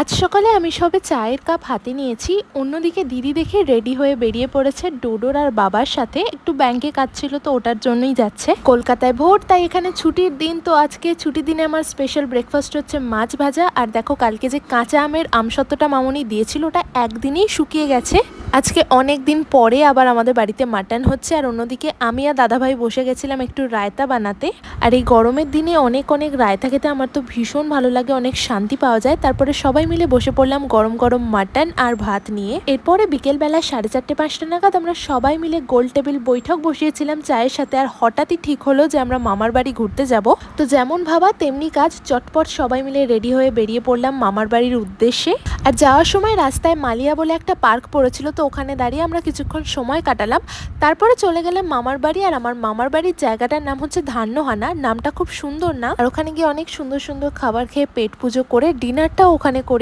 আজ সকালে আমি সবে চায়ের কাপ হাতে নিয়েছি, অন্যদিকে দিদি দেখে রেডি হয়ে বেরিয়ে পড়েছে ডোডোর আর বাবার সাথে। একটু ব্যাংকে কাজ ছিল তো ওটার জন্যই যাচ্ছে। কলকাতায় ভোর, তাই এখানে ছুটির দিন। তো আজকে ছুটির দিনে আমার স্পেশাল ব্রেকফাস্ট হচ্ছে মাছ ভাজা। আর দেখো, কালকে যে কাঁচা আমের আমসত্ত্বটা মামনি দিয়েছিল ওটা একদিনেই শুকিয়ে গেছে। আজকে অনেক দিন পরে আবার আমাদের বাড়িতে মাটন হচ্ছে। আর অন্যদিকে আমি আর দাদাভাই বসে গেছিলাম একটু রায়তা বানাতে। আর এই গরমের দিনে অনেক অনেক রায়তা খেতে আমার তো ভীষণ ভালো লাগে, অনেক শান্তি পাওয়া যায়। তারপরে সবাই মিলে বসে পড়লাম গরম গরম মাটন আর ভাত নিয়ে। এরপরে বিকেলবেলা 4:30-5টা নাগাদ আমরা সবাই মিলে গোল টেবিল বৈঠক বসিয়েছিলাম চায়ের সাথে। আর হঠাৎই ঠিক হলো যে আমরা মামার বাড়ি ঘুরতে যাব। তো যেমন ভাবা তেমনি কাজ, চটপট সবাই মিলে রেডি হয়ে বেরিয়ে পড়লাম মামার বাড়ির উদ্দেশ্যে। আর যাওয়ার সময় রাস্তায় মালিয়া বলে একটা পার্ক পড়েছিল, তো ওখানে দাঁড়িয়ে আমরা কিছুক্ষণ সময় কাটালাম। তারপরে চলে গেলাম মামার বাড়ি। আর আমার মামার বাড়ির জায়গাটার নাম হচ্ছে ধান্যহানা। নামটা খুব সুন্দর না? আর ওখানে গিয়ে অনেক সুন্দর সুন্দর খাবার খেয়ে পেট পুজো করে ডিনারটাও ওখানে করি।